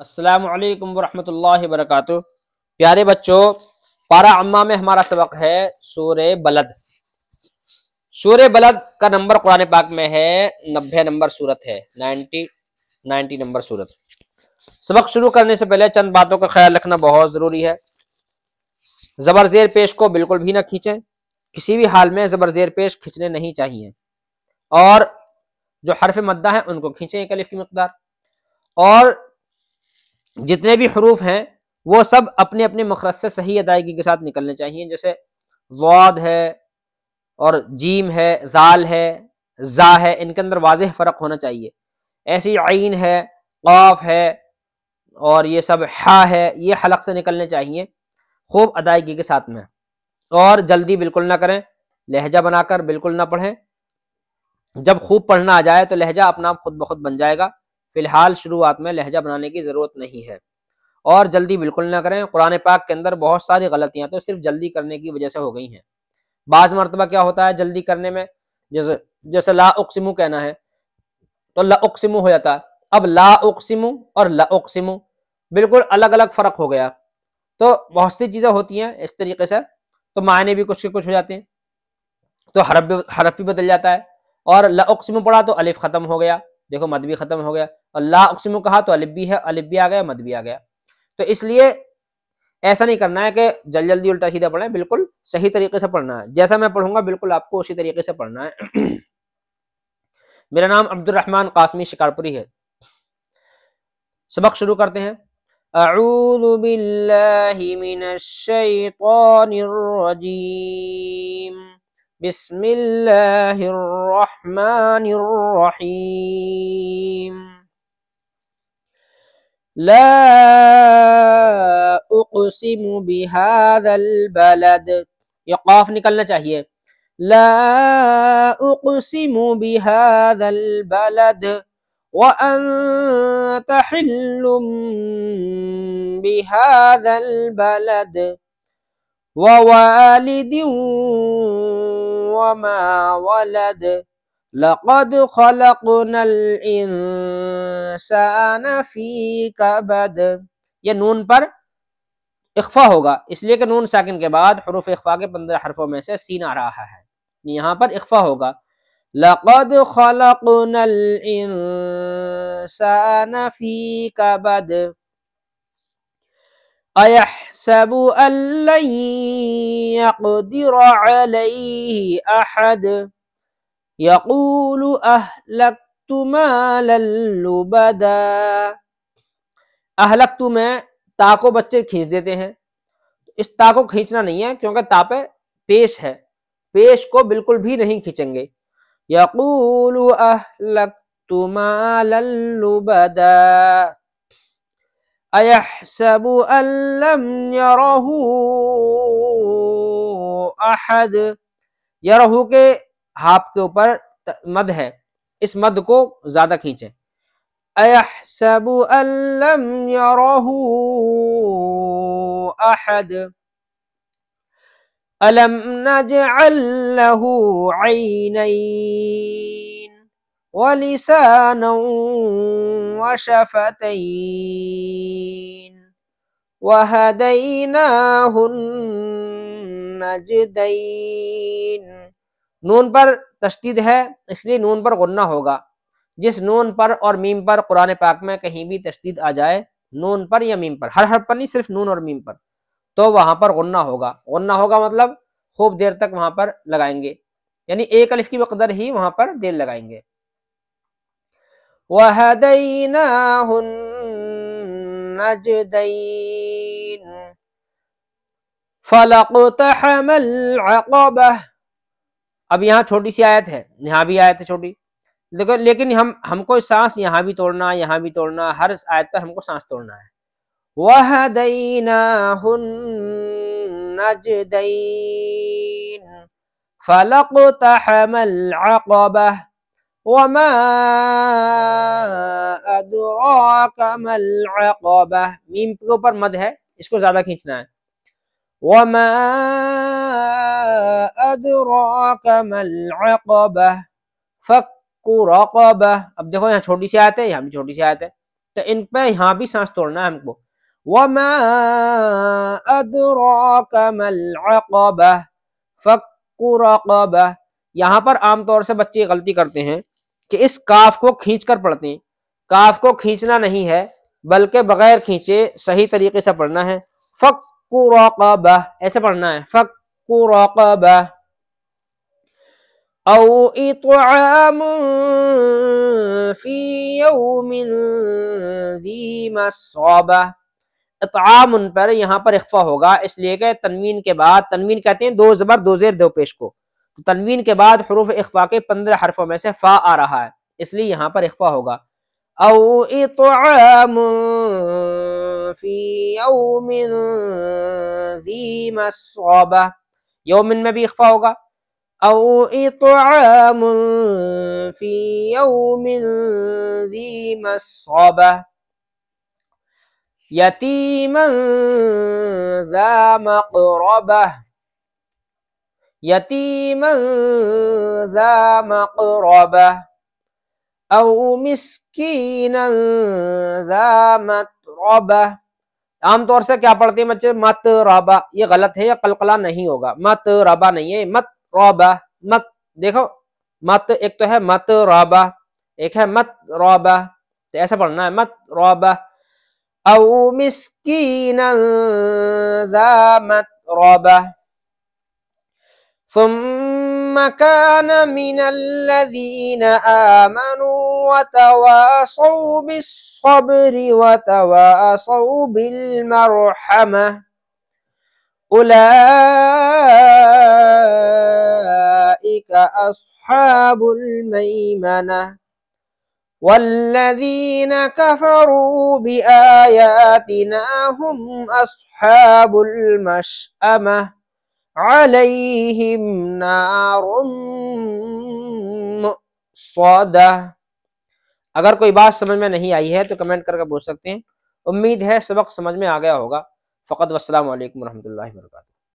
السلام علیکم ورحمۃ اللہ وبرکاتہ۔ پیارے بچوں، پارہ عامہ میں ہمارا سبق ہے سورہ بلد۔ سورہ بلد کا نمبر قرآن پاک میں ہے 90 نمبر سورت ہے، 90 نمبر سورت۔ سبق شروع کرنے سے پہلے چند باتوں کا خیال رکھنا بہت ضروری ہے۔ زبر زیر پیش کو بالکل بھی نہ کھینچیں، کسی بھی حال میں زبر زیر پیش کھینچنے نہیں چاہیے، اور جو حرف مدہ ہیں ان کو کھینچیں ایک الف کی مقدار، اور جتنے بھی حروف ہیں وہ سب اپنے اپنے مخرج سے صحیح ادائیگی کے ساتھ نکلنے چاہیے، جیسے ضاد ہے اور جیم ہے، ذال ہے، زا ہے، ان کے اندر واضح فرق ہونا چاہیے۔ ایسی عین ہے، قاف ہے، اور یہ سب ہا ہے، یہ حلق سے نکلنے چاہیے خوب ادائیگی کے ساتھ میں، اور جلدی بالکل نہ کریں، لہجہ بنا کر بالکل نہ پڑھیں۔ جب خوب پڑھنا آ جائے تو لہجہ اپنا آپ خود بخود بن جائے گا، فی الحال شروعات میں لہجہ بنانے کی ضرورت نہیں ہے، اور جلدی بالکل نہ کریں۔ قرآن پاک کے اندر بہت ساری غلطیاں تو صرف جلدی کرنے کی وجہ سے ہو گئی ہیں۔ بعض مرتبہ کیا ہوتا ہے جلدی کرنے میں، جیسے لا اقسمو کہنا ہے تو لا اقسمو ہو جاتا ہے، اب لا اقسمو اور لا اقسمو بالکل الگ الگ فرق ہو گیا۔ تو بہت سی چیزیں ہوتی ہیں اس طریقے سے، تو معنی بھی کچھ کے کچھ ہو جاتے ہیں، تو حرف بھی بدل جاتا ہے۔ اور لا اقسمو پڑھا تو الف ختم ہو گیا، دیکھو مد بھی ختم ہو گیا، اور لا اقسمو کہا تو الف بھی ہے، الف بھی آ گیا، مد بھی آ گیا۔ تو اس لیے ایسا نہیں کرنا ہے کہ جلدی الٹا سیدھا پڑھیں، بالکل صحیح طریقے سے پڑھنا ہے، جیسا میں پڑھوں گا بالکل آپ کو اسی طریقے سے پڑھنا ہے۔ میرا نام عبد الرحمن قاسمی شکارپوری ہے۔ سبق شروع کرتے ہیں۔ اعوذ باللہ من الشیطان الرجیم، بسم اللہ الرحمن الرحیم۔ لا اقسم بهذا البلد، یہ قاف نکلنا چاہیے، لا اقسم بهذا البلد وانت حل بهذا البلد ووالد وما ولد لقد خلقنا الانسان فی کبد۔ یہ نون پر اخفا ہوگا، اس لیے کہ نون ساکن کے بعد حروف اخفا کے 15 حرفوں میں سے سین آ رہا ہے، یہاں پر اخفا ہوگا۔ لقد خلقنا الانسان فی کبد ایحسب ان لن یقدر علیہ احد یقول اہلکت مالا لبدا۔ اہلکت میں تا کو بچے کھینچ دیتے ہیں، اس تا کو کھینچنا نہیں ہے کیونکہ تا پہ پیش ہے، پیش کو بالکل بھی نہیں کھینچیں گے۔ یقول اہلکت مالا لبدا ایحسب ان لم یرہ احد، یرہ کے ہاپ کے اوپر مد ہے، اس مد کو زیادہ کھینچیں۔ ایحسب ان لم یرہ احد الم نجعل لہ عینین ولسانا وشفتین وہدیناہ النجدین۔ نون پر تشدید ہے اس لیے نون پر غنہ ہوگا، جس نون پر اور میم پر قرآن پاک میں کہیں بھی تشدید آ جائے، نون پر یا میم پر، ہر حرف پر نہیں، صرف نون اور میم پر، تو وہاں پر غنہ ہوگا۔ غنہ ہوگا مطلب خوب دیر تک وہاں پر لگائیں گے، یعنی ایک الف کی مقدار ہی وہاں پر دیر لگائیں گے۔ وَهَدَيْنَاهُ النَّجْدَيْنِ فَلَاقْتَحَمَ الْعَقَبَةَ۔ اب یہاں چھوٹی سی آیت ہے، یہاں بھی آیت ہے چھوٹی، لیکن ہم کو سانس یہاں بھی توڑنا، یہاں بھی توڑنا، ہر آیت پر ہم کو سانس توڑنا ہے۔ وَهَدَيْنَاهُ النَّجْدَيْنِ فَلَاقْتَحَمَ الْعَقَبَةَ وَمَا أَدْرَاكَ مَا الْعَقَبَةُ، میم کے اوپر مد ہے، اس کو زیادہ کھینچنا ہے۔ وَمَا أَدْرَاكَ مَا الْعَقَبَةُ فَكُّ رَقَبَةٍ۔ اب دیکھو یہاں چھوٹی سی آیت ہے، یہاں بھی چھوٹی سی آیت ہے، تو ان پہ یہاں بھی سانس توڑنا ہے ہم کو. وَمَا أَدْرَاكَ مَا الْعَقَبَةُ فَكُّ رَقَبَةٍ. یہاں پر عام طور سے بچے غلطی کرتے ہیں کہ اس کاف کو کھینچ کر پڑھتے ہیں. کاف کو کھینچنا نہیں ہے بلکہ بغیر کھینچے صحیح طریقے سے پڑھنا ہے. فَكُّ رَقَبَةٍ ایسے پڑھنا ہے. فَكُّ رَقَبَةٍ او اطعام فی یوم ذی مسغبہ. اطعام پر یہاں پر اخفا ہوگا اس لیے کہ تنوین کے بعد، تنوین کہتے ہیں دو زبر دو زیر دو پیش کو، تنوین کے بعد حروف اخفا کے 15 حرفوں میں سے فا آ رہا ہے، اس لیے یہاں پر اخفا ہوگا. او اطعام فی یوم ذی مسغبہ، یومن میں بھی اخفا ہوگا. او اطعام فی یوم ذی مسغبہ یتیما ذا مقربہ، یتیما ذا مقربہ او مسکینا ذا متربہ. عام طور سے کیا پڑھتے ہیں بچے؟ متربہ. یہ غلط ہے، یہ قلقلہ نہیں ہوگا، متربہ نہیں ہے، متربہ. مت دیکھو، مت ایک تو ہے متربہ، ایک ہے متربہ، تو ایسا پڑھنا ہے متربہ. او مسکینا ذا متربہ ثم كان من الذين آمنوا وتواصوا بالصبر وتواصوا بالمرحمة أولئك أصحاب الميمنة والذين كفروا بآياتنا هم أصحاب المشأمة علیہم نار مؤصدہ. اگر کوئی بات سمجھ میں نہیں آئی ہے تو کمنٹ کر کے پوچھ سکتے ہیں. امید ہے سبق سمجھ میں آ گیا ہوگا. فقط والسلام علیکم ورحمۃ اللہ وبرکاتہ.